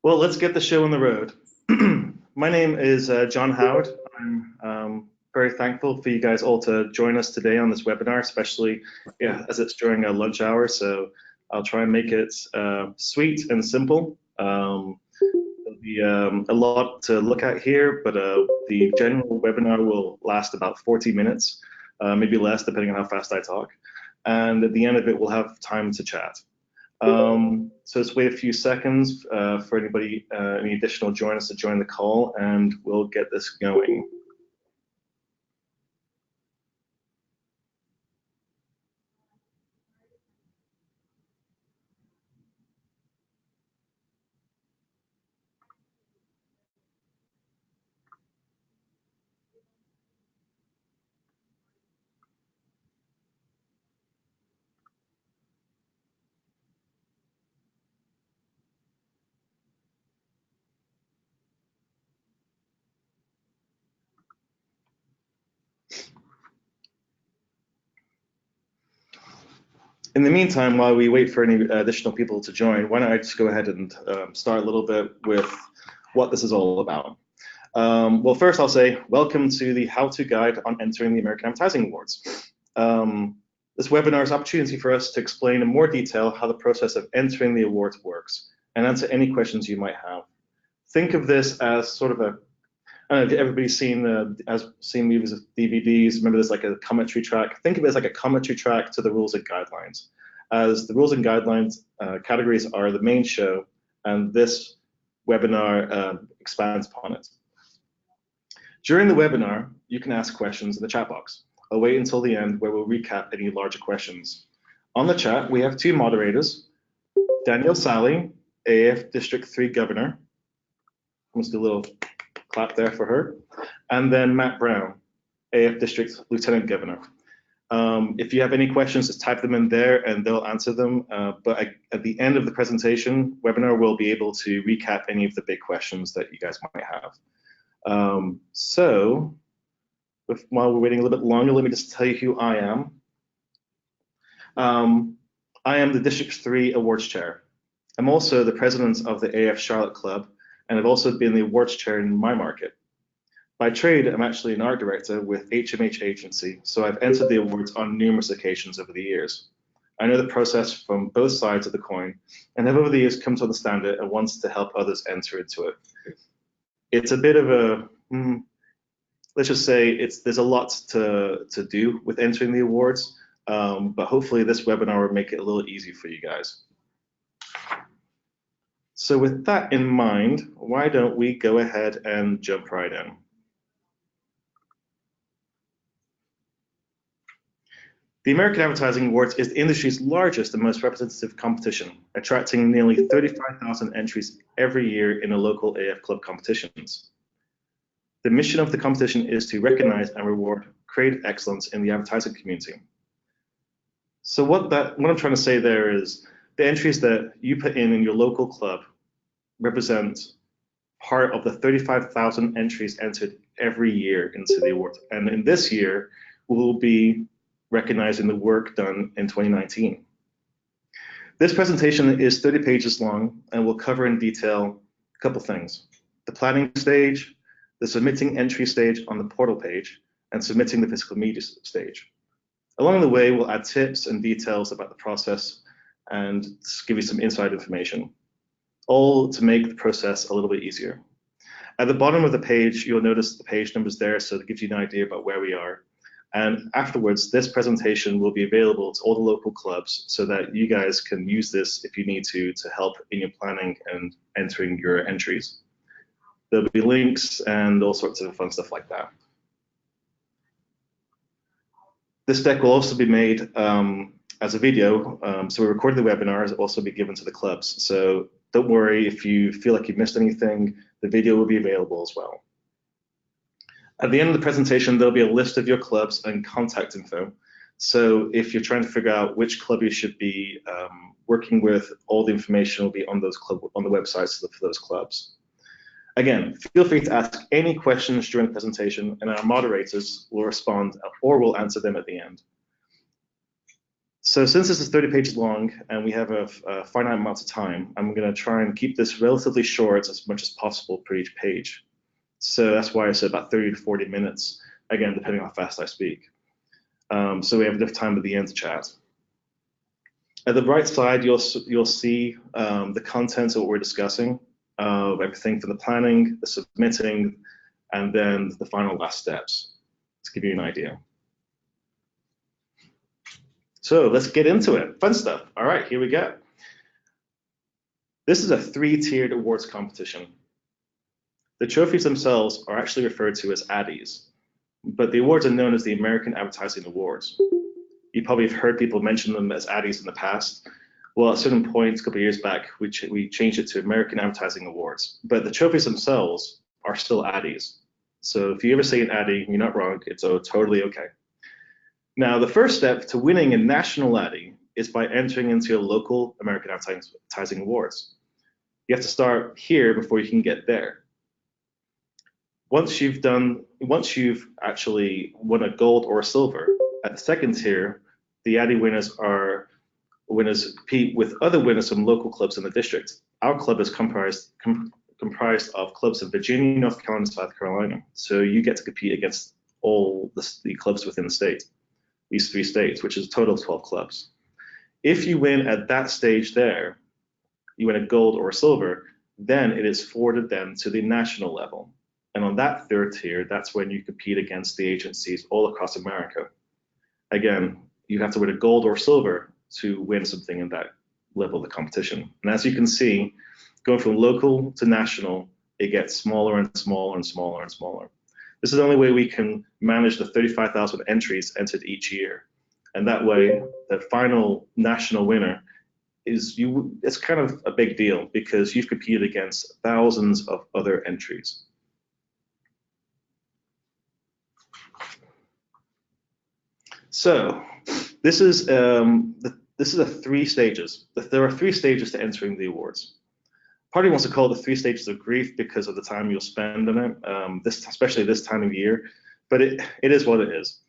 Well, let's get the show on the road. My name is John Howard. I'm very thankful for you guys all to join us today on this webinar, especially as it's during a lunch hour. So I'll try and make it sweet and simple. There'll be a lot to look at here, but the general webinar will last about 40 minutes, maybe less, depending on how fast I talk. And at the end of it, we'll have time to chat. So let's wait a few seconds for anybody, any additional joiners to join the call, and we'll get this going. In the meantime, while we wait for any additional people to join, why don't I just go ahead and start a little bit with what this is all about. Well, first I'll say welcome to the how-to guide on entering the American Advertising Awards. This webinar is an opportunity for us to explain in more detail how the process of entering the awards works and answer any questions you might have. Think of this as sort of a, I don't know if everybody's seen movies with DVDs. Remember, there's like a commentary track. Think of it as like a commentary track to the rules and guidelines. As the rules and guidelines categories are the main show, and this webinar expands upon it. During the webinar, you can ask questions in the chat box. I'll wait until the end where we'll recap any larger questions. On the chat, we have two moderators, Danielle Sally, AAF District 3 Governor. Let's do a little clap there for her. And then Matt Brown, AAF District Lieutenant Governor. If you have any questions, just type them in there and they'll answer them. But at the end of the presentation webinar, we'll be able to recap any of the big questions that you guys might have. So while we're waiting a little bit longer, let me just tell you who I am. I am the District 3 Awards Chair. I'm also the president of the AAF Charlotte Club, and I've also been the awards chair in my market. By trade, I'm actually an art director with HMH Agency, so I've entered the awards on numerous occasions over the years. I know the process from both sides of the coin, and have over the years come to understand it and wants to help others enter into it. It's a bit of a, let's just say there's a lot to do with entering the awards, but hopefully this webinar will make it a little easier for you guys. So with that in mind, why don't we go ahead and jump right in. The American Advertising Awards is the industry's largest and most representative competition, attracting nearly 35,000 entries every year in the local AAF club competitions. The mission of the competition is to recognize and reward creative excellence in the advertising community. So what I'm trying to say there is the entries that you put in your local club represent part of the 35,000 entries entered every year into the awards. And in this year, we'll be recognizing the work done in 2019. This presentation is 30 pages long and will cover in detail a couple things: the planning stage, the submitting entry stage on the portal page, and submitting the physical media stage. Along the way, we'll add tips and details about the process and give you some inside information, all to make the process a little bit easier. At the bottom of the page, you'll notice the page numbers there, so it gives you an idea about where we are. And afterwards, this presentation will be available to all the local clubs so that you guys can use this if you need to help in your planning and entering your entries. There'll be links and all sorts of fun stuff like that. This deck will also be made as a video, so we recorded the webinar, it'll also be given to the clubs. So don't worry if you feel like you've missed anything, the video will be available as well. At the end of the presentation, there'll be a list of your clubs and contact info. So if you're trying to figure out which club you should be working with, all the information will be on those on the websites for those clubs. Again, feel free to ask any questions during the presentation, and our moderators will respond or will answer them at the end. So since this is 30 pages long and we have a finite amount of time, I'm going to try and keep this relatively short as much as possible per each page. So that's why I said about 30 to 40 minutes, again, depending on how fast I speak. So we have enough time at the end to chat. At the right side, you'll see the contents of what we're discussing, everything from the planning, the submitting, and then the final last steps, to give you an idea. So let's get into it. Fun stuff. All right, here we go. This is a 3-tiered awards competition. The trophies themselves are actually referred to as ADDIes, but the awards are known as the American Advertising Awards. You probably have heard people mention them as ADDIes in the past. Well, at a certain point, a couple of years back, we changed it to American Advertising Awards, but the trophies themselves are still ADDIes. So if you ever say an ADDIE, you're not wrong, it's totally okay. Now, the first step to winning a national ADDIE is by entering into a local American Advertising Awards. You have to start here before you can get there. Once you've actually won a gold or a silver, at the second tier, the ADDIE winners compete with other winners from local clubs in the district. Our club is comprised of clubs in Virginia, North Carolina, and South Carolina. So you get to compete against all the clubs within the state, these 3 states, which is a total of 12 clubs. If you win at that stage there, you win a gold or a silver, then it is forwarded then to the national level. And on that third tier, that's when you compete against the agencies all across America. Again, you have to win a gold or silver to win something in that level of the competition. And as you can see, going from local to national, it gets smaller and smaller and smaller and smaller. This is the only way we can manage the 35,000 entries entered each year. And that way, the final national winner it's kind of a big deal because you've competed against thousands of other entries. So this is a 3 stages. There are 3 stages to entering the awards. Part of me wants to call it the 3 stages of grief because of the time you'll spend on it, especially this time of year, but it is what it is.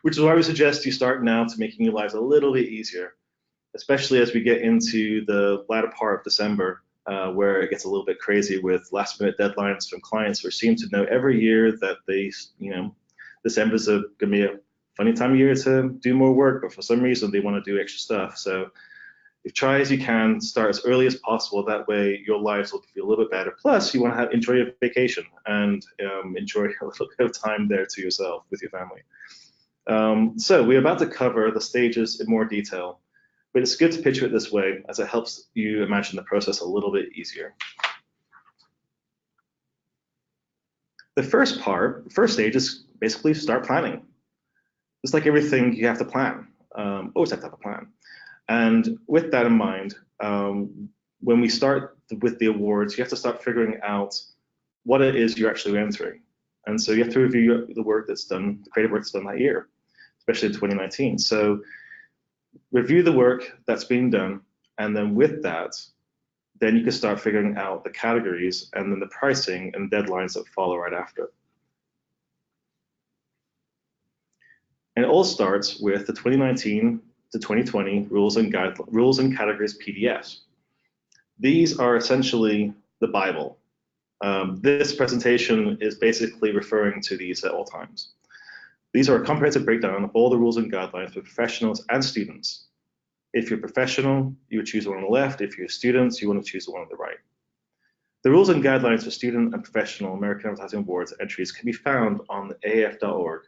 Which is why we suggest you start now to making your lives a little bit easier, especially as we get into the latter part of December, where it gets a little bit crazy with last-minute deadlines from clients who seem to know every year that December's going to be a funny time of year to do more work, but for some reason they want to do extra stuff. So if try as you can, start as early as possible. That way your lives will feel a little bit better. Plus, you want to enjoy your vacation and enjoy a little bit of time there to yourself with your family. So we're about to cover the stages in more detail, but it's good to picture it this way as it helps you imagine the process a little bit easier. The first stage is basically start planning. Just like everything, you have to plan. Always have to have a plan. And with that in mind, when we start with the awards, you have to start figuring out what it is you're actually entering. And so you have to review the work that's done, the creative work that's done that year, especially in 2019. So review the work that's being done, and then with that, then you can start figuring out the categories and then the pricing and deadlines that follow right after. And it all starts with the 2019 to 2020 rules and categories PDFs. These are essentially the Bible. This presentation is basically referring to these at all times. These are a comprehensive breakdown of all the rules and guidelines for professionals and students. If you're a professional, you would choose the one on the left. If you're students, you want to choose the one on the right. The rules and guidelines for student and professional American Advertising Awards entries can be found on AAF.org.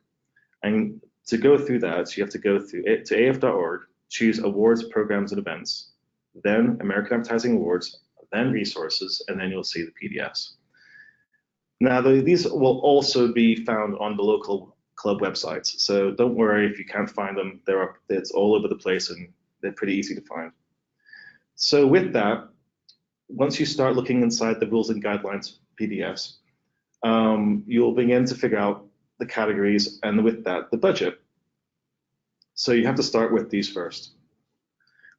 And to go through that, you have to go through it to AAF.org, choose awards, programs, and events, then American Advertising Awards, then resources, and then you'll see the PDFs. Now, these will also be found on the local club websites, so don't worry if you can't find them. It's all over the place, and they're pretty easy to find. So with that, once you start looking inside the rules and guidelines PDFs, you'll begin to figure out the categories, and with that, the budget. So you have to start with these first.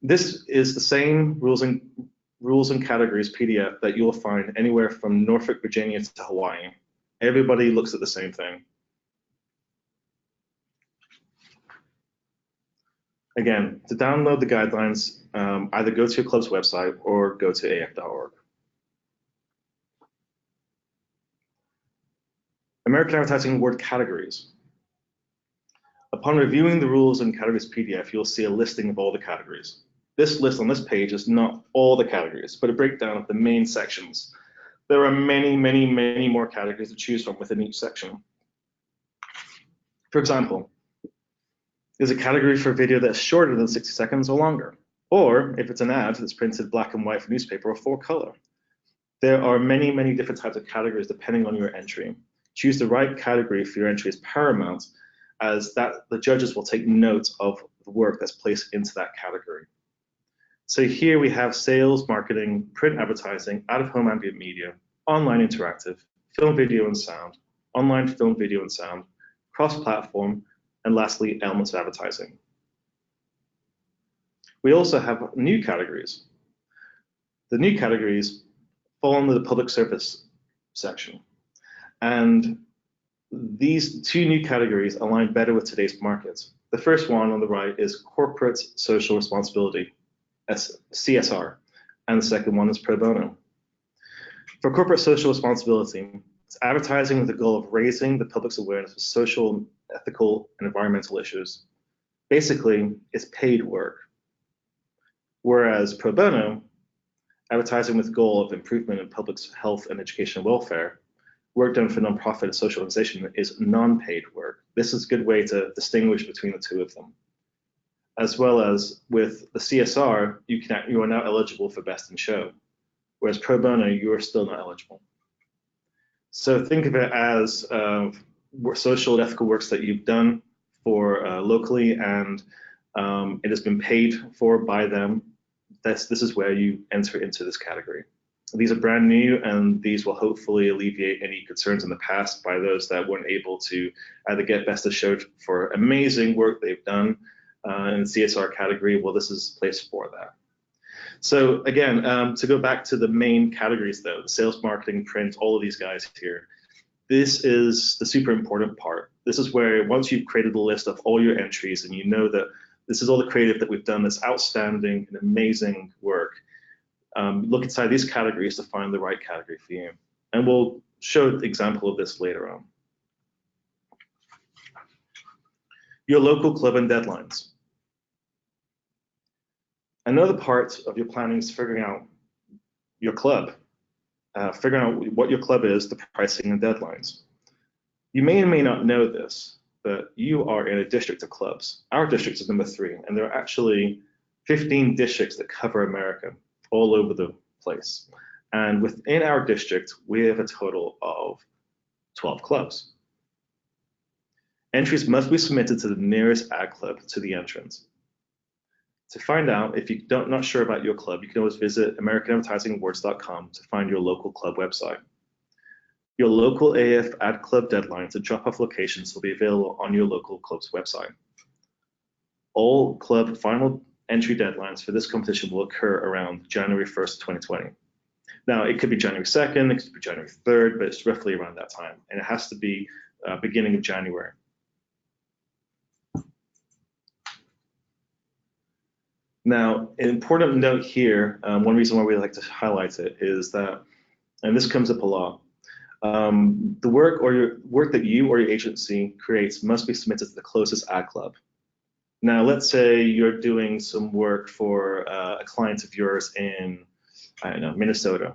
This is the same rules and categories PDF that you'll find anywhere from Norfolk, Virginia to Hawaii. Everybody looks at the same thing. Again, to download the guidelines, either go to your club's website or go to AF.org. American Advertising Award categories. Upon reviewing the rules and categories PDF, you'll see a listing of all the categories. This list on this page is not all the categories, but a breakdown of the main sections. There are many, many, many more categories to choose from within each section. For example, there's a category for video that's shorter than 60 seconds or longer, or if it's an ad that's printed black and white for newspaper or full color. There are many, many different types of categories depending on your entry. Choose the right category for your entry is paramount, as that the judges will take note of the work that's placed into that category. So here we have sales, marketing, print advertising, out-of-home ambient media, online interactive, film, video, and sound, online film, video, and sound, cross-platform, and lastly, elements of advertising. We also have new categories. The new categories fall under the public service section. And these two new categories align better with today's market. The first one on the right is corporate social responsibility, CSR, and the second one is pro bono. For corporate social responsibility, it's advertising with the goal of raising the public's awareness of social, ethical, and environmental issues. Basically, it's paid work. Whereas pro bono, advertising with the goal of improvement in public's health and education and welfare, work done for nonprofit and social organization is non-paid work. This is a good way to distinguish between the two of them. As well as with the CSR, you are now eligible for Best in Show, whereas pro bono, you are still not eligible. So think of it as social and ethical works that you've done for locally, and it has been paid for by them. This is where you enter into this category. These are brand new, and these will hopefully alleviate any concerns in the past by those that weren't able to either get Best of Show for amazing work they've done in the CSR category. Well, this is a place for that. So again, to go back to the main categories though, the sales, marketing, print, all of these guys here, this is the super important part. This is where once you've created a list of all your entries and you know that this is all the creative that we've done, this outstanding and amazing work, look inside these categories to find the right category for you. And we'll show an example of this later on. Your local club and deadlines. Another part of your planning is figuring out your club, figuring out what your club is, the pricing and deadlines. You may or may not know this, but you are in a district of clubs. Our district is number 3, and there are actually 15 districts that cover America, all over the place. And within our district, we have a total of 12 clubs. Entries must be submitted to the nearest ad club to the entrance. To find out if you're not sure about your club, you can always visit AmericanAdvertisingAwards.com to find your local club website. Your local AF ad club deadlines and drop-off locations will be available on your local club's website. All club final entry deadlines for this competition will occur around January 1st, 2020. Now, it could be January 2nd, it could be January 3rd, but it's roughly around that time, and it has to be beginning of January. Now, an important note here, one reason why we like to highlight it is that, and this comes up a lot, the work that you or your agency creates must be submitted to the closest ad club. Now, let's say you're doing some work for a client of yours in, I don't know, Minnesota.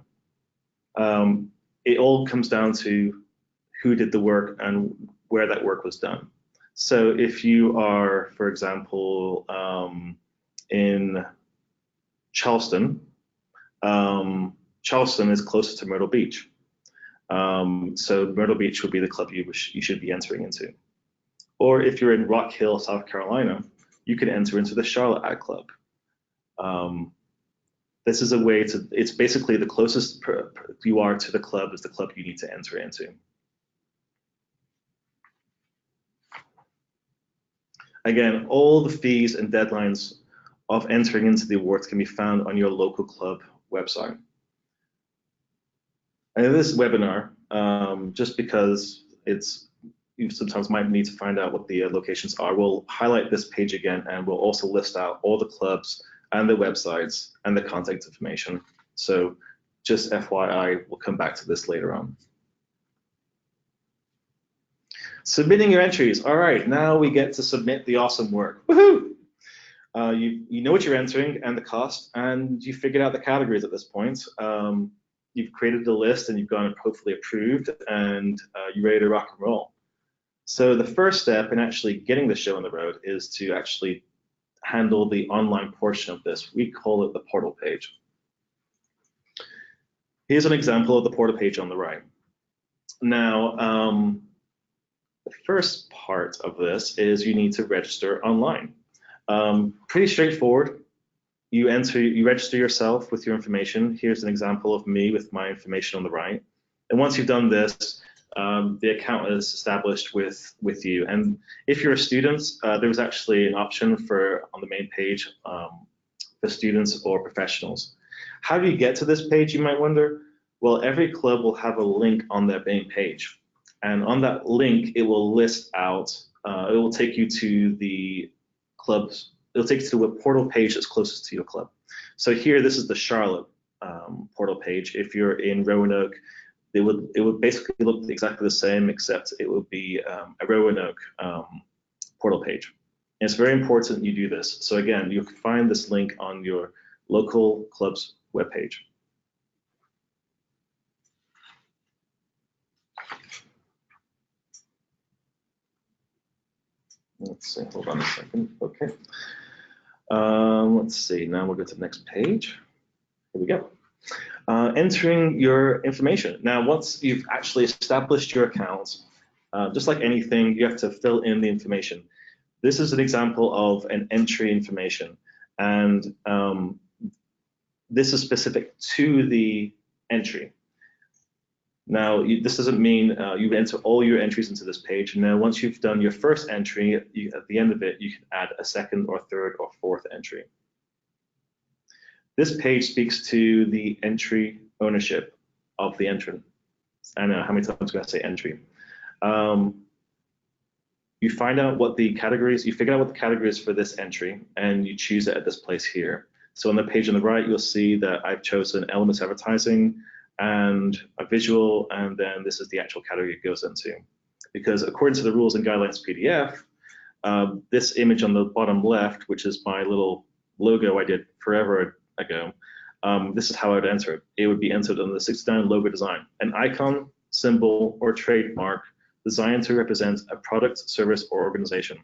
It all comes down to who did the work and where that work was done. So if you are, for example, in Charleston, Charleston is closer to Myrtle Beach. So Myrtle Beach would be the club you should be entering into. Or if you're in Rock Hill, South Carolina, you can enter into the Charlotte Ad Club. This is a way to, it's basically the closest you are to the club is the club you need to enter into. Again, all the fees and deadlines of entering into the awards can be found on your local club website. And in this webinar, just because it's you sometimes might need to find out what the locations are, we'll highlight this page again, and we'll also list out all the clubs and the websites and the contact information. So just FYI, we'll come back to this later on. Submitting your entries. All right, now we get to submit the awesome work. Woohoo! You know what you're entering and the cost, and you figured out the categories at this point. You've created the list and you've gone hopefully approved, and you're ready to rock and roll. So the first step in actually getting the show on the road is to actually handle the online portion of this. We call it the portal page. Here's an example of the portal page on the right. Now, the first part of this is you need to register online. Pretty straightforward. You register yourself with your information. Here's an example of me with my information on the right. And once you've done this, the account is established with you. And if you're a student, there was actually an option on the main page for students or professionals. How do you get to this page, you might wonder? Well, every club will have a link on their main page. And on that link, it will list out, it will take you to the clubs, it'll take you to a portal page that's closest to your club. So here, this is the Charlotte portal page. If you're in Roanoke, it would basically look exactly the same, except it would be a Roanoke portal page. And it's very important you do this. So again, you can find this link on your local club's webpage. Let's see, hold on a second. Okay. Let's see, now we'll go to the next page. Here we go. Entering your information. Now, once you've actually established your account, just like anything, you have to fill in the information. This is an example of an entry information, and this is specific to the entry. Now, this doesn't mean you enter all your entries into this page. Now, once you've done your first entry, at the end of it, you can add a second or third or fourth entry. This page speaks to the entry ownership of the entrant. I don't know how many times I'm going to say entry. You find out what the categories, you figure out what the category is for this entry, and you choose it at this place here. So on the page on the right, you'll see that I've chosen elements advertising and a visual, and then this is the actual category it goes into. Because according to the rules and guidelines PDF, this image on the bottom left, which is my little logo I did forever ago, this is how I would enter it. It would be entered under the 69 logo design, an icon, symbol, or trademark designed to represent a product, service, or organization.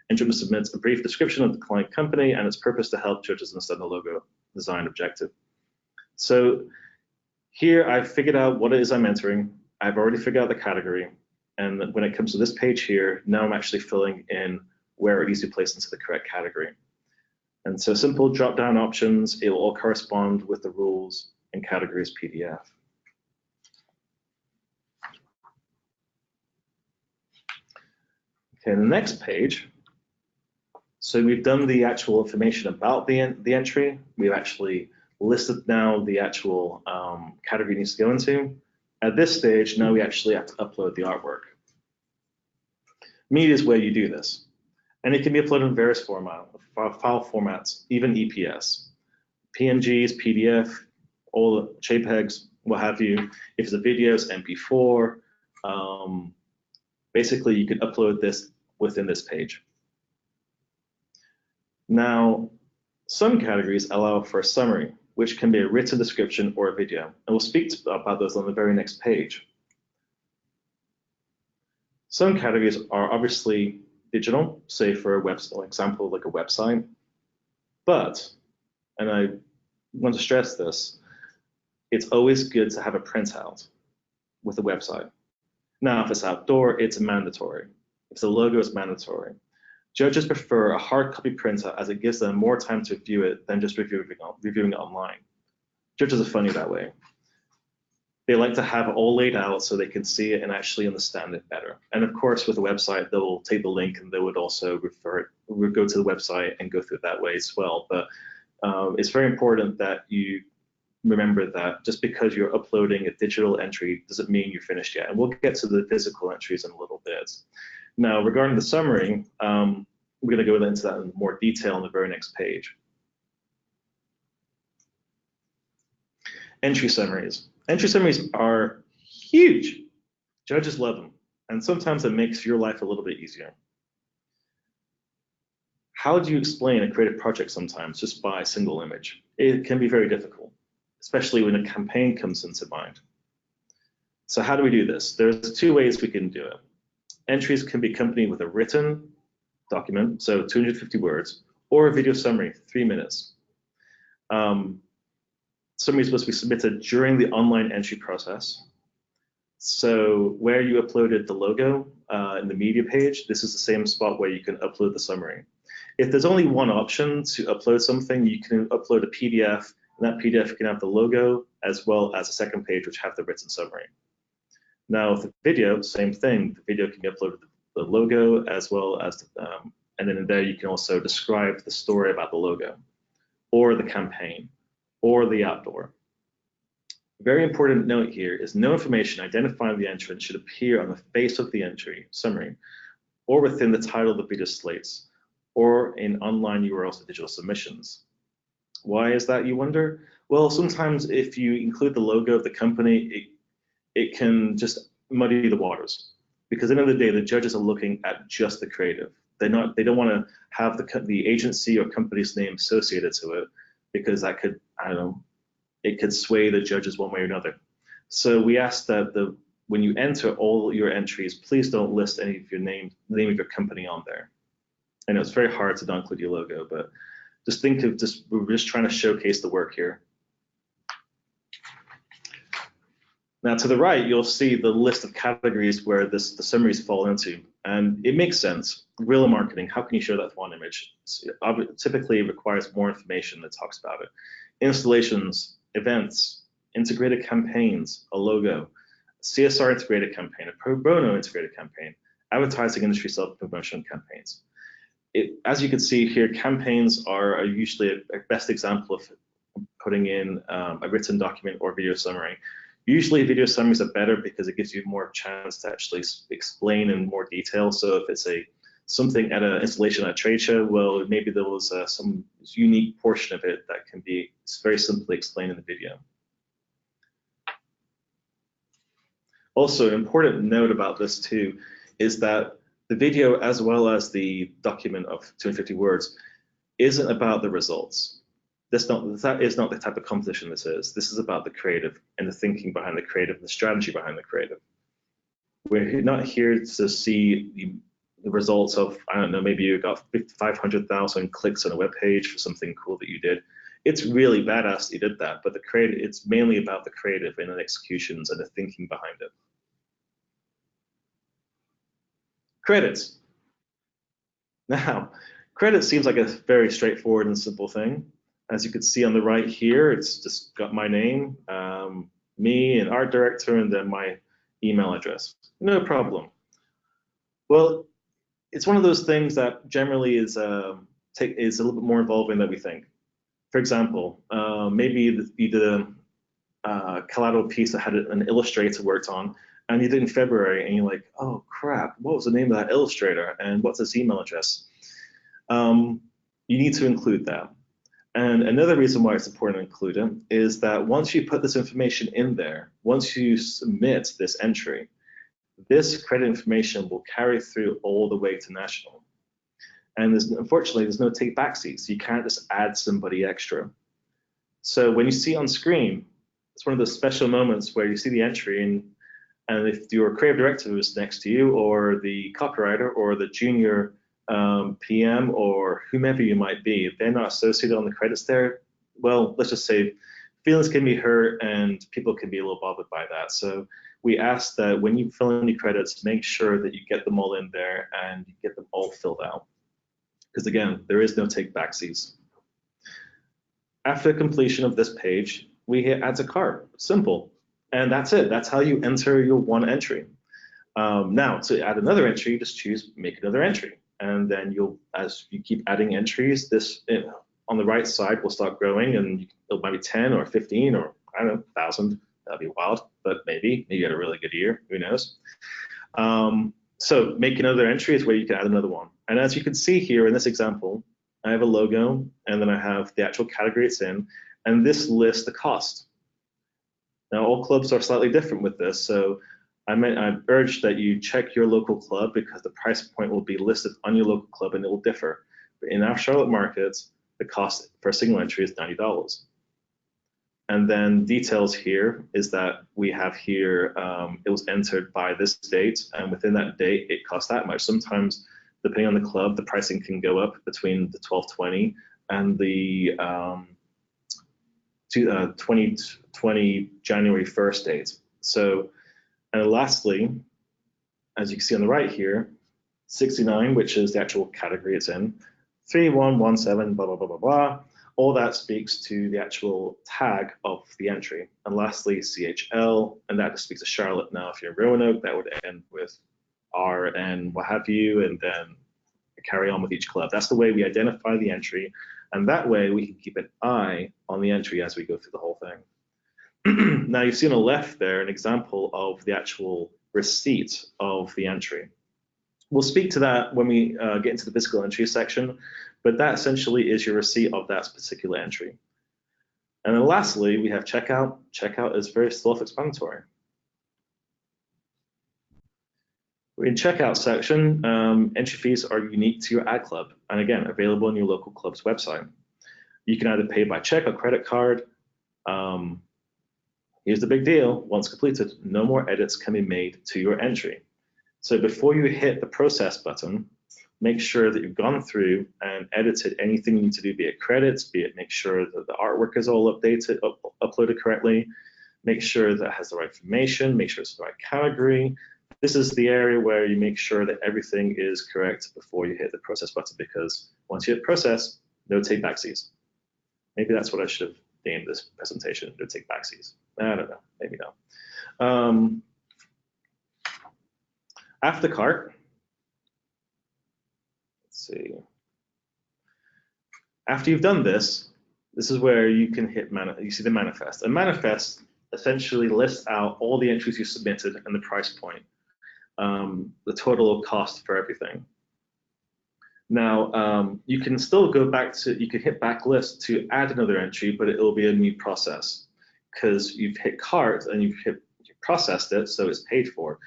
Entrant submits a brief description of the client company and its purpose to help judges understand the logo design objective. So here I've figured out what it is I'm entering. I've already figured out the category. And when it comes to this page here, now I'm actually filling in where it needs to be placed into the correct category. And so simple drop-down options, it will all correspond with the rules and categories PDF. Okay, the next page. So we've done the actual information about the entry. We've actually listed now the actual category it needs to go into. At this stage, now we actually have to upload the artwork. Media is where you do this. And it can be uploaded in various file formats, even EPS. PNGs, PDF, all the JPEGs, what have you. If it's a video, it's MP4. Basically, you can upload this within this page. Now, some categories allow for a summary, which can be a written description or a video. And we'll speak about those on the very next page. Some categories are obviously digital, say for a website, example, like a website. But, and I want to stress this, it's always good to have a printout with a website. Now, if it's outdoor, it's mandatory. If it's a logo, it's mandatory. Judges prefer a hard copy printout as it gives them more time to view it than just reviewing it online. Judges are funny that way. They like to have it all laid out so they can see it and actually understand it better. And of course, with a website, they'll take the link and they would also go to the website and go through it that way as well. But it's very important that you remember that just because you're uploading a digital entry doesn't mean you're finished yet. And we'll get to the physical entries in a little bit. Now, regarding the summary, we're going to go into that in more detail on the very next page. Entry summaries. Entry summaries are huge. Judges love them, and sometimes it makes your life a little bit easier. How do you explain a creative project sometimes just by a single image? It can be very difficult, especially when a campaign comes into mind. So how do we do this? There's two ways we can do it. Entries can be accompanied with a written document, so 250 words, or a video summary, 3 minutes. Summaries must be submitted during the online entry process. So where you uploaded the logo in the media page, this is the same spot where you can upload the summary. If there's only one option to upload something, you can upload a PDF, and that PDF can have the logo as well as a second page which have the written summary. Now with the video, same thing. The video can be uploaded the logo as well as, and then in there you can also describe the story about the logo, or the campaign, or the outdoor. Very important note here is no information identifying the entrant should appear on the face of the entry summary, or within the title of the video slates, or in online URLs for digital submissions. Why is that, you wonder? Well, sometimes if you include the logo of the company, it can just muddy the waters, because at the end of the day, the judges are looking at just the creative. They don't want to have the agency or company's name associated to it, because that could, I don't know, it could sway the judges one way or another. So we ask that when you enter all your entries, please don't list any of your name of your company on there. I know it's very hard to not include your logo, but just think of we're just trying to showcase the work here. Now to the right, you'll see the list of categories where the summaries fall into, and it makes sense. Guerrilla marketing, how can you show that with one image? Typically, it requires more information that talks about it. Installations, events, integrated campaigns, a logo, CSR integrated campaign, a pro bono integrated campaign, advertising industry self-promotion campaigns. As you can see here, campaigns are usually a best example of putting in a written document or video summary. Usually video summaries are better because it gives you more chance to actually explain in more detail. So if it's something at an installation at a trade show, well, maybe there was some unique portion of it that can be very simply explained in the video. Also, an important note about this too is that the video, as well as the document of 250 words, isn't about the results. That is not the type of competition this is. This is about the creative and the thinking behind the creative and the strategy behind the creative. We're not here to see the results of, I don't know, maybe you got 500,000 clicks on a web page for something cool that you did. It's really badass that you did that, but it's mainly about the creative and the executions and the thinking behind it. Credits. Now, credits seems like a very straightforward and simple thing. As you can see on the right here, it's just got my name, me, an art director, and then my email address. No problem. Well, it's one of those things that generally is a little bit more involving than we think. For example, maybe you did a collateral piece that had an illustrator worked on, and you did in February, and you're like, oh crap, what was the name of that illustrator, and what's his email address? You need to include that. And another reason why it's important to include it is that once you put this information in there, once you submit this entry, this credit information will carry through all the way to national. And unfortunately, there's no take back seats. You can't just add somebody extra. So when you see on screen, it's one of those special moments where you see the entry, and if your creative director is next to you, or the copywriter, or the junior PM, or whomever you might be, if they're not associated on the credits there, well, let's just say feelings can be hurt and people can be a little bothered by that. So we ask that when you fill in your credits, make sure that you get them all in there and you get them all filled out. Because again, there is no take backsies. After completion of this page, we hit add to cart. Simple. And that's it. That's how you enter your one entry. Now, to add another entry, just choose make another entry. And then as you keep adding entries, on the right side will start growing, and it might be 10 or 15 or I don't know, 1,000. That'd be wild, but maybe you had a really good year. Who knows? So make another entry is where you can add another one. And as you can see here in this example, I have a logo, and then I have the actual category it's in, and this lists the cost. Now, all clubs are slightly different with this, so I urge that you check your local club because the price point will be listed on your local club and it will differ. But in our Charlotte market, the cost for a single entry is $90. And then details here is that we have here, it was entered by this date, and within that date, it costs that much. Sometimes, depending on the club, the pricing can go up between the 12/20 and the 2020 January 1st date. So, and lastly, as you can see on the right here, 69, which is the actual category it's in, 3117, blah, blah, blah, blah, blah. All that speaks to the actual tag of the entry. And lastly, CHL, and that just speaks to Charlotte. Now, if you're in Roanoke, that would end with RN, what have you, and then carry on with each club. That's the way we identify the entry. And that way we can keep an eye on the entry as we go through the whole thing. Now, you see on the left there an example of the actual receipt of the entry. We'll speak to that when we get into the physical entry section, but that essentially is your receipt of that particular entry. And then lastly, we have checkout. Checkout is very self-explanatory. In checkout section, entry fees are unique to your ad club, and again, available on your local club's website. You can either pay by check or credit card. Here's the big deal. Once completed, no more edits can be made to your entry. So before you hit the process button, make sure that you've gone through and edited anything you need to do, be it credits, be it make sure that the artwork is all updated, uploaded correctly, make sure that it has the right information, make sure it's the right category. This is the area where you make sure that everything is correct before you hit the process button, because once you hit process, no take backsies. Maybe that's what I should have named this presentation, no take backsies. I don't know, maybe no. After the cart, let's see. After you've done this, this is where you can hit, you see the manifest. And manifest essentially lists out all the entries you submitted and the price point, the total cost for everything. Now, you can still go back to, you can hit backlist to add another entry, but it will be a new process because you've hit cart and you processed it, so it's paid for.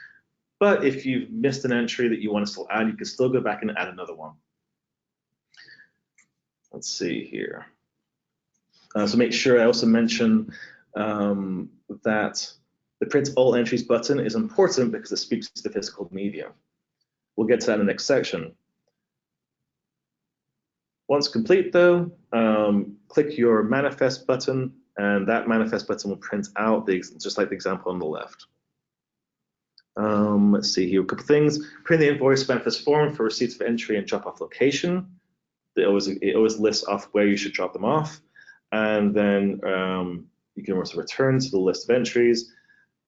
But if you've missed an entry that you want to still add, you can still go back and add another one. Let's see here. So make sure I also mention that the print all entries button is important because it speaks to the physical media. We'll get to that in the next section. Once complete though, click your manifest button, and that manifest button will print out just like the example on the left. Let's see here, a couple things. Print the invoice manifest form for receipts of entry and drop-off location. It always lists off where you should drop them off. And then you can also return to the list of entries.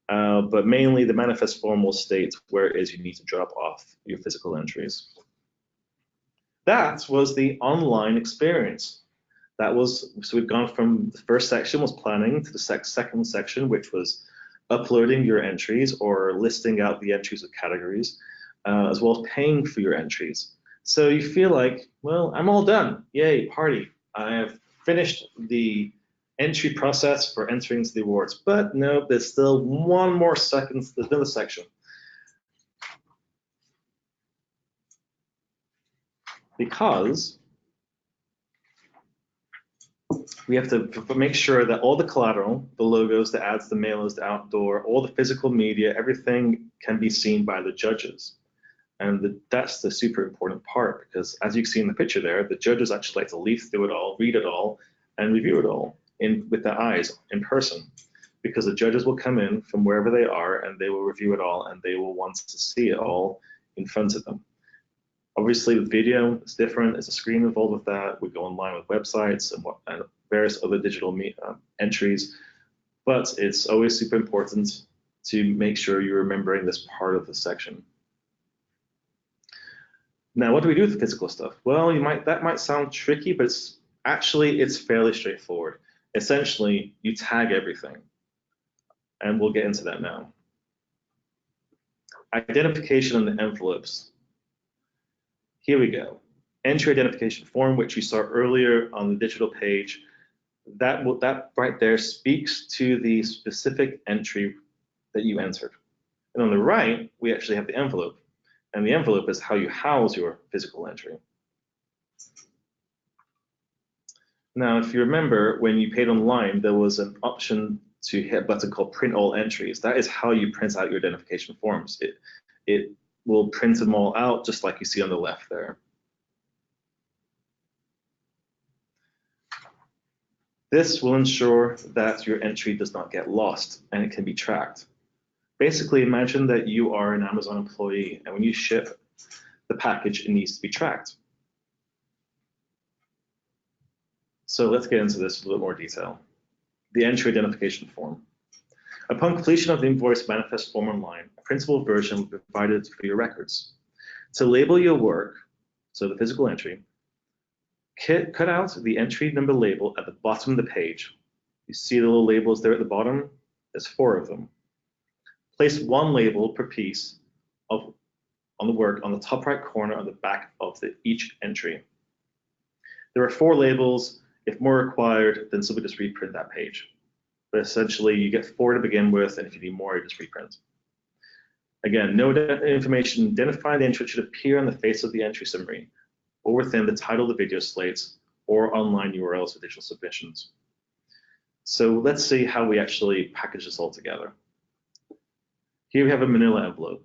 But mainly the manifest form will state where it is you need to drop off your physical entries. That was the online experience. So we've gone from the first section was planning to the second section, which was uploading your entries or listing out the entries of categories, as well as paying for your entries. So you feel like, well, I'm all done. Yay, party. I have finished the entry process for entering into the awards. But no, there's still one more second, there's another section. Because we have to make sure that all the collateral, the logos, the ads, the mailers, the outdoor, all the physical media, everything can be seen by the judges. And that's the super important part, because as you can see in the picture there, the judges actually like to leaf through it all, read it all, and review it all with their eyes in person, because the judges will come in from wherever they are and they will review it all and they will want to see it all in front of them. Obviously, with video, it's different. There's a screen involved with that. We go online with websites and various other digital entries, but it's always super important to make sure you're remembering this part of the section. Now, what do we do with the physical stuff? Well, that might sound tricky, but it's Actually, it's fairly straightforward. Essentially, you tag everything, and we'll get into that now. Identification on the envelopes. Here we go. Entry identification form, which you saw earlier on the digital page. That right there speaks to the specific entry that you entered. And on the right, we actually have the envelope. And the envelope is how you house your physical entry. Now, if you remember, when you paid online, there was an option to hit a button called Print All Entries. That is how you print out your identification forms. It will print them all out, just like you see on the left there. This will ensure that your entry does not get lost and it can be tracked. Basically, imagine that you are an Amazon employee, and when you ship the package, it needs to be tracked. So let's get into this in a little more detail. The entry identification form. Upon completion of the invoice manifest form online, a printable version will be provided for your records. To label your work, so the physical entry, cut out the entry number label at the bottom of the page. You see the little labels there at the bottom? There's 4 of them. Place 1 label per piece on the work on the top right corner on the back of each entry. There are 4 labels. If more required, then simply just reprint that page. But essentially, you get 4 to begin with, and if you need more, you just reprint. Again, no information identifying the entry should appear on the face of the entry summary, or within the title of the video slates, or online URLs for digital submissions. So let's see how we actually package this all together. Here we have a manila envelope.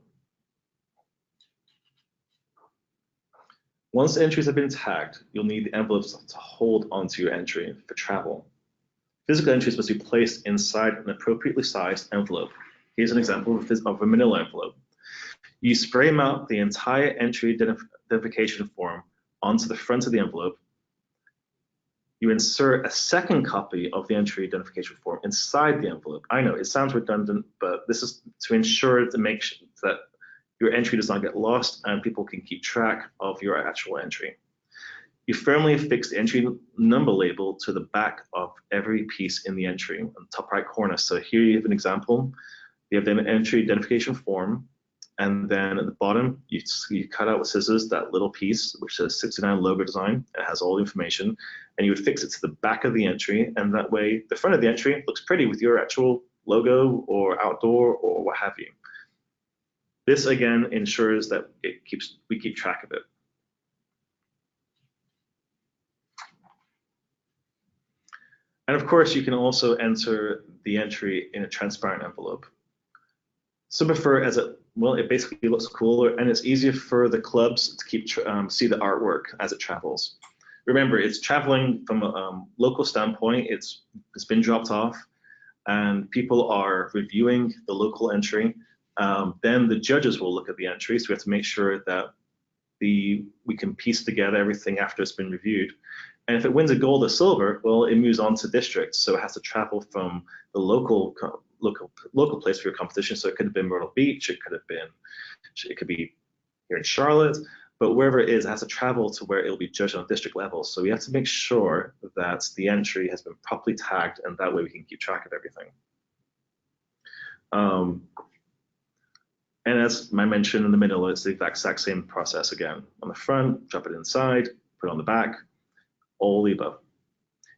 Once entries have been tagged, you'll need the envelopes to hold onto your entry for travel. Physical entries must be placed inside an appropriately sized envelope. Here's an example of a manila envelope. You spray mount the entire entry identification form onto the front of the envelope. You insert a second copy of the entry identification form inside the envelope. I know it sounds redundant, but this is to ensure to make sure that your entry does not get lost and people can keep track of your actual entry. You firmly affix the entry number label to the back of every piece in the entry on the top right corner. So here you have an example. You have the entry identification form, and then at the bottom, you cut out with scissors that little piece, which says 69 logo design. It has all the information, and you would fix it to the back of the entry, and that way the front of the entry looks pretty with your actual logo or outdoor or what have you. This again ensures that we keep track of it. And of course, you can also enter the entry in a transparent envelope. Some prefer it basically looks cooler, and it's easier for the clubs to see the artwork as it travels. Remember, it's traveling from a local standpoint. It's been dropped off, and people are reviewing the local entry. Then the judges will look at the entry, so we have to make sure that we can piece together everything after it's been reviewed. And if it wins a gold or silver, well, it moves on to districts, so it has to travel from the local place for your competition. So it could have been Myrtle Beach, it could be here in Charlotte, but wherever it is, it has to travel to where it'll be judged on a district level. So we have to make sure that the entry has been properly tagged, and that way we can keep track of everything. And as I mentioned in the manila, it's the exact same process again. On the front, drop it inside, put it on the back, all the above.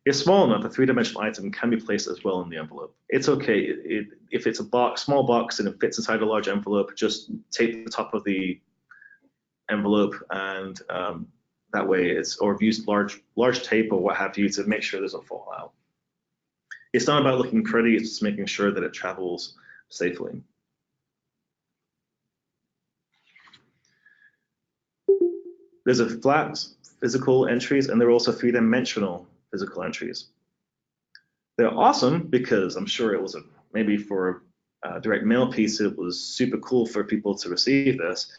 If small enough, a 3-dimensional item can be placed as well in the envelope. It's okay. If it's a small box and it fits inside a large envelope, just tape the top of the envelope, and that way or use large tape or what have you to make sure it doesn't fall out. It's not about looking pretty, it's just making sure that it travels safely. There's a flat physical entries, and there are also 3-dimensional physical entries. They're awesome because I'm sure it was maybe for a direct mail piece, it was super cool for people to receive this.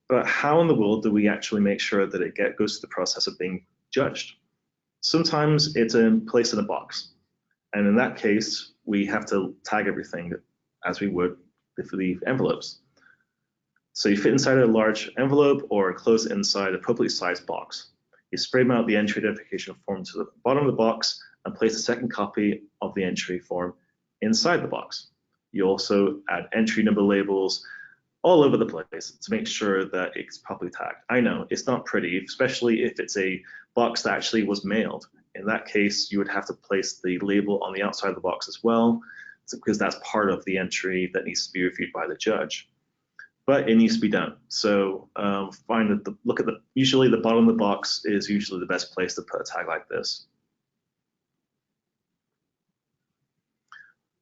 But how in the world do we actually make sure that it goes through the process of being judged? Sometimes it's placed in a box, and in that case, we have to tag everything as we would for the envelopes. So you fit inside a large envelope or close it inside an appropriately sized box. You spray mount the entry identification form to the bottom of the box and place a second copy of the entry form inside the box. You also add entry number labels all over the place to make sure that it's properly tagged. I know it's not pretty, especially if it's a box that actually was mailed. In that case, you would have to place the label on the outside of the box as well, because that's part of the entry that needs to be reviewed by the judge. But it needs to be done. So find that usually the bottom of the box is usually the best place to put a tag like this.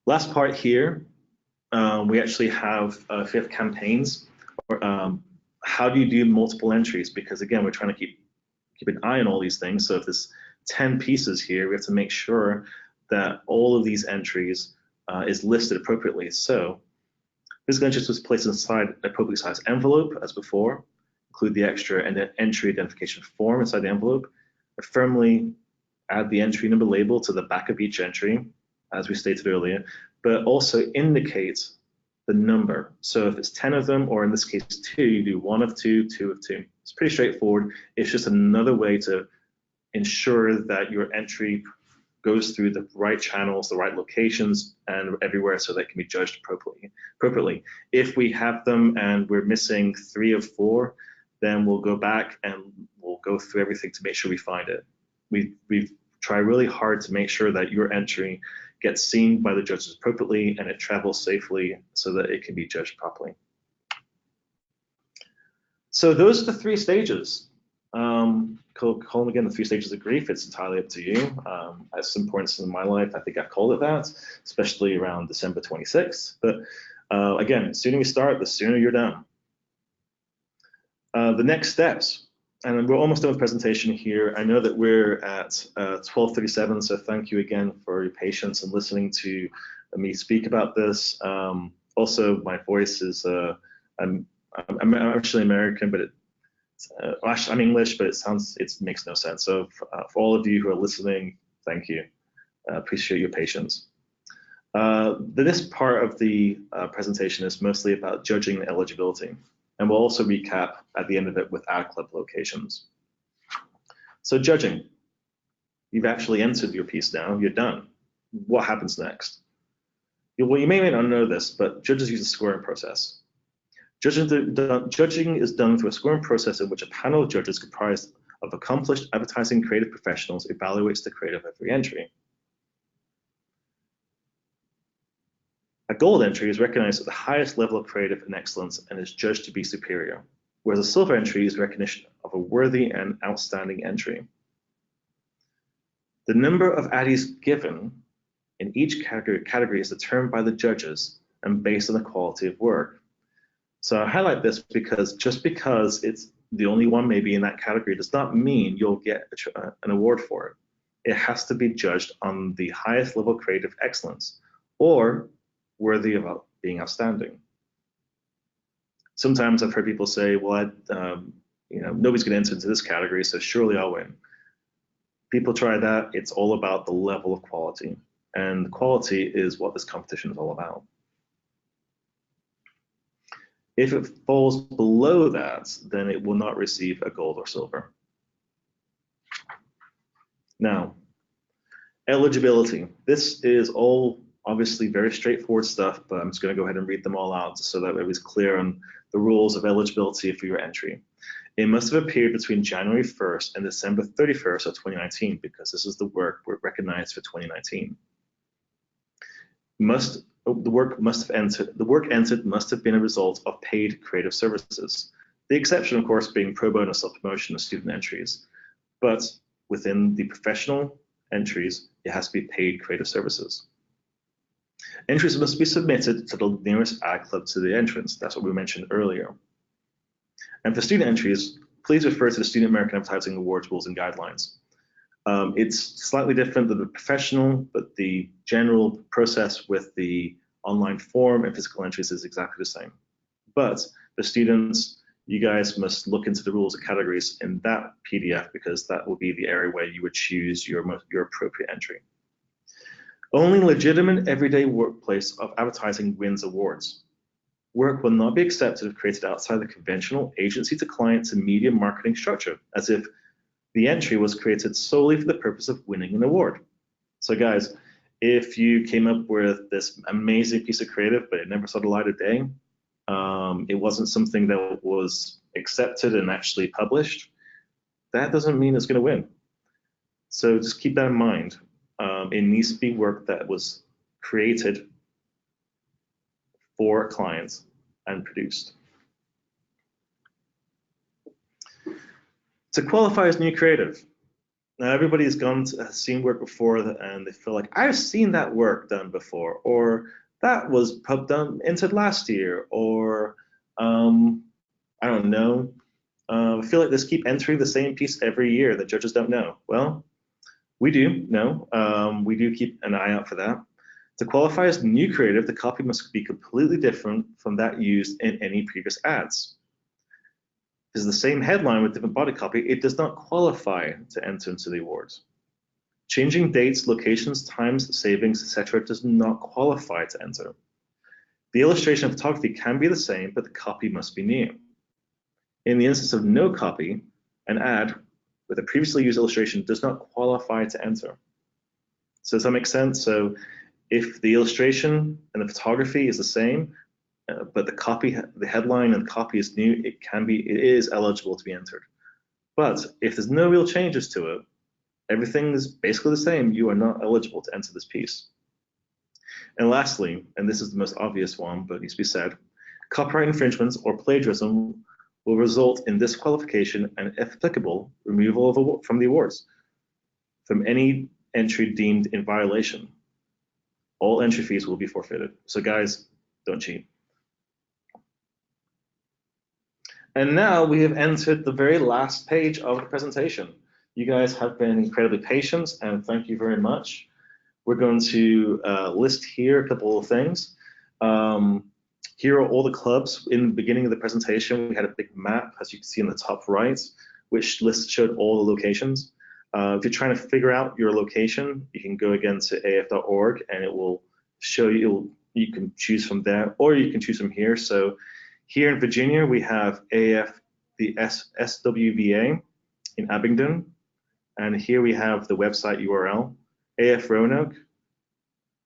Last part here, we actually have, if you have campaigns, or how do you do multiple entries? Because again, we're trying to keep an eye on all these things. So if there's 10 pieces here, we have to make sure that all of these entries is listed appropriately. So physical entries was placed inside an appropriately sized envelope as before, include the extra and entry identification form inside the envelope, firmly add the entry number label to the back of each entry, as we stated earlier, but also indicate the number. So if it's 10 of them, or in this case 2, you do 1 of 2, 2 of 2. It's pretty straightforward. It's just another way to ensure that your entry goes through the right channels, the right locations, and everywhere so they can be judged appropriately. If we have them and we're missing 3 of 4, then we'll go back and we'll go through everything to make sure we find it. We've tried really hard to make sure that your entry gets seen by the judges appropriately and it travels safely so that it can be judged properly. So those are the 3 stages. Call them again the 3 stages of grief. It's entirely up to you. At some points in my life, I think I've called it that, especially around December 26th. But again, the sooner we start, the sooner you're done. The next steps, and we're almost done with the presentation here. I know that we're at 12:37, so thank you again for your patience and listening to me speak about this. Also, my voice is, I'm actually American, but I'm English, but it makes no sense. So for all of you who are listening, thank you. Appreciate your patience. This part of the presentation is mostly about judging eligibility, and we'll also recap at the end of it with our club locations. So judging, you've actually entered your piece now, you're done. What happens next? Well, you may not know this, but judges use a scoring process. Judging is done through a scoring process in which a panel of judges comprised of accomplished advertising creative professionals evaluates the creative of every entry. A gold entry is recognized at the highest level of creative and excellence and is judged to be superior, whereas a silver entry is recognition of a worthy and outstanding entry. The number of addies given in each category is determined by the judges and based on the quality of work. So I highlight this because just because it's the only one maybe in that category does not mean you'll get an award for it. It has to be judged on the highest level of creative excellence or worthy of being outstanding. Sometimes I've heard people say, well, nobody's going to enter into this category, so surely I'll win. People try that. It's all about the level of quality, and quality is what this competition is all about. If it falls below that, then it will not receive a gold or silver. Now, eligibility. This is all obviously very straightforward stuff, but I'm just going to go ahead and read them all out so that it was clear on the rules of eligibility for your entry. It must have appeared between January 1st and December 31st of 2019, because this is the work we're recognized for 2019. The work entered must have been a result of paid creative services. The exception, of course, being pro bono self-promotion of student entries. But within the professional entries, it has to be paid creative services. Entries must be submitted to the nearest ad club to the entrance. That's what we mentioned earlier. And for student entries, please refer to the Student American Advertising Awards rules and guidelines. It's slightly different than the professional, but the general process with the online form and physical entries is exactly the same. But for students, you guys must look into the rules and categories in that PDF, because that will be the area where you would choose your appropriate entry. Only legitimate everyday workplace of advertising wins awards. Work will not be accepted if created outside the conventional agency to client to media marketing structure, as if The entry was created solely for the purpose of winning an award. So guys, if you came up with this amazing piece of creative, but it never saw the light of day, it wasn't something that was accepted and actually published, that doesn't mean it's going to win. So just keep that in mind. It needs to be work that was created for clients and produced. To qualify as new creative, now everybody's seen work before and they feel like, I've seen that work done before, or that was entered last year, or I don't know. I feel like they keep entering the same piece every year that judges don't know. Well, we do know. We do keep an eye out for that. To qualify as new creative, the copy must be completely different from that used in any previous ads. If it's the same headline with different body copy, it does not qualify to enter into the awards. Changing dates, locations, times, savings, etc. does not qualify to enter. The illustration and photography can be the same, but the copy must be new. In the instance of no copy, an ad with a previously used illustration does not qualify to enter. So does that make sense? So if the illustration and the photography is the same, but the headline and the copy is new, it is eligible to be entered. But if there's no real changes to it, everything is basically the same, you are not eligible to enter this piece. And lastly, and this is the most obvious one, but it needs to be said, copyright infringements or plagiarism will result in disqualification and, if applicable, removal from the awards from any entry deemed in violation. All entry fees will be forfeited. So guys, don't cheat. And now we have entered the very last page of the presentation. You guys have been incredibly patient, and thank you very much. We're going to list here a couple of things. Here are all the clubs. In the beginning of the presentation, we had a big map, as you can see in the top right, which showed all the locations. If you're trying to figure out your location, you can go again to AAF.org, and it will show you. You can choose from there, or you can choose from here. So here in Virginia, we have AAF, the SWVA in Abingdon, and here we have the website URL, AAF Roanoke.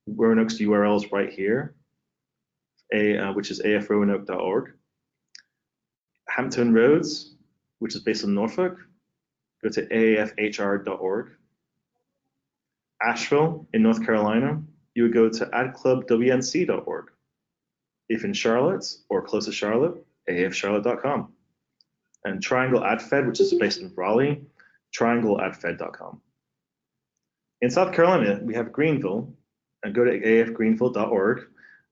Roanoke's URL is right here, which is afroanoke.org. Hampton Roads, which is based in Norfolk, go to aafhr.org. Asheville in North Carolina, you would go to adclubwnc.org. If in Charlotte or close to Charlotte, aafcharlotte.com. And Triangle AdFed, which is based in Raleigh, triangleadfed.com. In South Carolina, we have Greenville, and go to aafgreenville.org.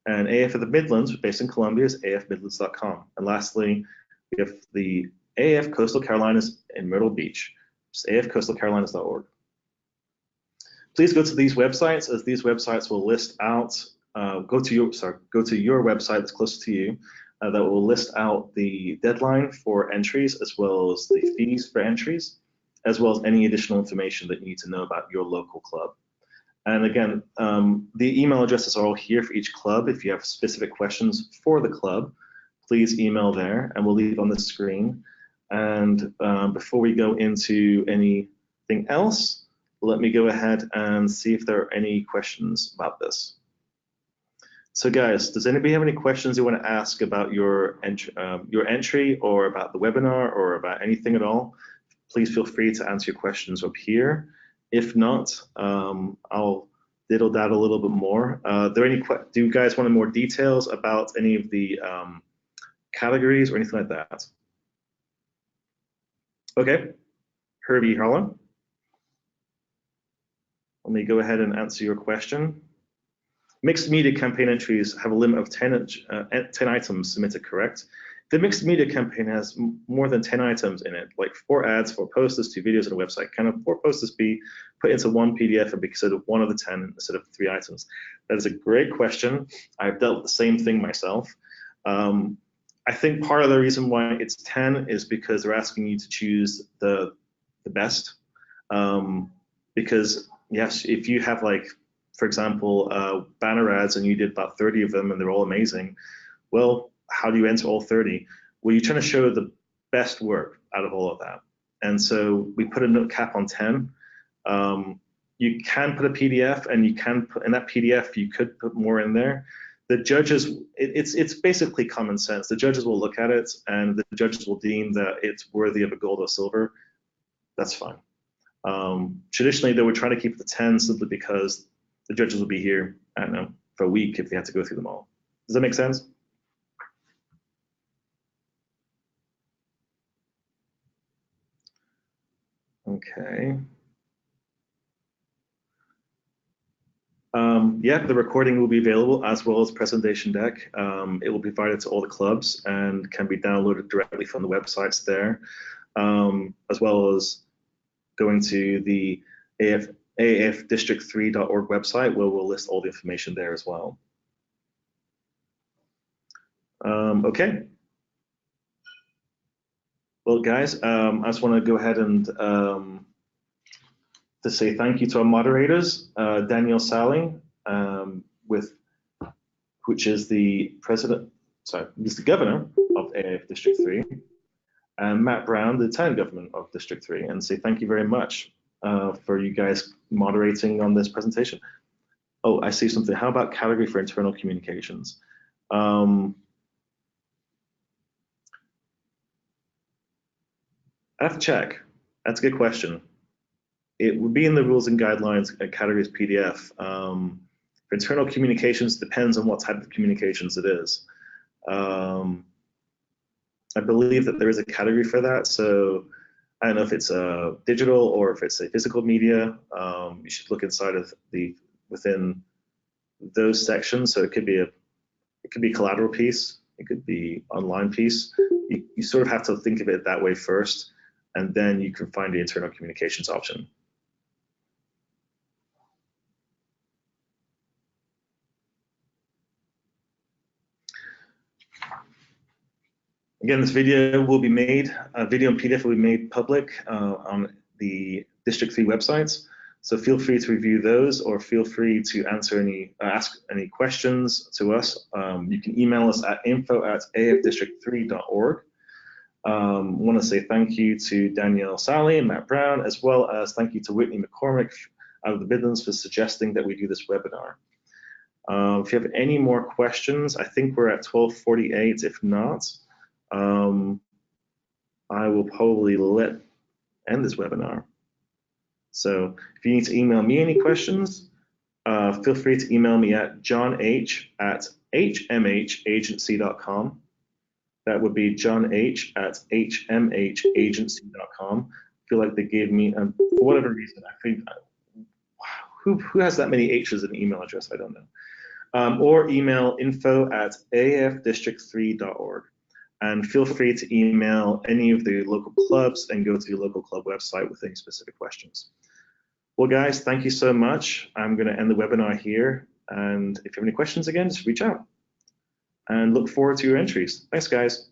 And AAF of the Midlands, based in Columbia, is aafmidlands.com. And lastly, we have the AAF Coastal Carolinas in Myrtle Beach, which is aafcoastalcarolinas.org. Please go to these websites, as these websites will list out. Go to your website that's closest to you, that will list out the deadline for entries, as well as the fees for entries, as well as any additional information that you need to know about your local club. And again, the email addresses are all here for each club. If you have specific questions for the club, please email there, and we'll leave on the screen. And before we go into anything else, let me go ahead and see if there are any questions about this. So guys, does anybody have any questions you want to ask about your entry or about the webinar or about anything at all? Please feel free to answer your questions up here. If not, I'll diddle that a little bit more. Do you guys want more details about any of the categories or anything like that? Okay, Herbie Harlan. Let me go ahead and answer your question. Mixed media campaign entries have a limit of 10 items submitted, correct? The mixed media campaign has more than 10 items in it, like 4 ads, 4 posters, 2 videos, and a website. Can 4 posters be put into one PDF and be considered one of the 10 instead of 3 items? That is a great question. I've dealt with the same thing myself. I think part of the reason why it's 10 is because they're asking you to choose the best. Because yes, if you have, like, for example, banner ads and you did about 30 of them and they're all amazing, well, how do you enter all 30? Well, you're trying to show the best work out of all of that. and so we put a note cap on 10. You can put a PDF, and you can put in that PDF, you could put more in there. The judges, it's basically common sense. The judges will look at it, and the judges will deem that it's worthy of a gold or silver. That's fine. Traditionally, they would try to keep it to 10 simply because the judges would be here, I don't know, for a week if they had to go through them all. Does that make sense? Okay. Yeah, the recording will be available as well as presentation deck. It will be provided to all the clubs and can be downloaded directly from the websites there, as well as going to the AAFdistrict3.org website, where we'll list all the information there as well. Okay. Well, guys, I just want to go ahead and to say thank you to our moderators, Danielle Salling, which is the governor of AAF District 3, and Matt Brown, the lieutenant governor of District 3, and say thank you very much for you guys moderating on this presentation. Oh, I see something. How about category for internal communications? I have to check. That's a good question. It would be in the rules and guidelines categories PDF. For internal communications, depends on what type of communications it is. I believe that there is a category for that. So I don't know if it's digital or if it's a physical media. You should look inside of within those sections. So it could be a collateral piece. It could be online piece. You sort of have to think of it that way first, and then you can find the internal communications option. Again, this video will be made, video and PDF will be made public on the District 3 websites. So feel free to review those, or feel free to ask any questions to us. You can email us at info@aafdistrict3.org. I want to say thank you to Danielle Sally and Matt Brown, as well as thank you to Whitney McCormick out of the Midlands for suggesting that we do this webinar. If you have any more questions, I think we're at 12:48. If not, I will probably end this webinar. So if you need to email me any questions, feel free to email me at jonh@hmhagency.com. That would be jonh@hmhagency.com. I feel like they gave me, for whatever reason, I think, who has that many H's in an email address? I don't know. Or email info@aafdistrict3.org. And feel free to email any of the local clubs and go to your local club website with any specific questions. Well, guys, thank you so much. I'm going to end the webinar here. And if you have any questions, again, just reach out. And look forward to your entries. Thanks, guys.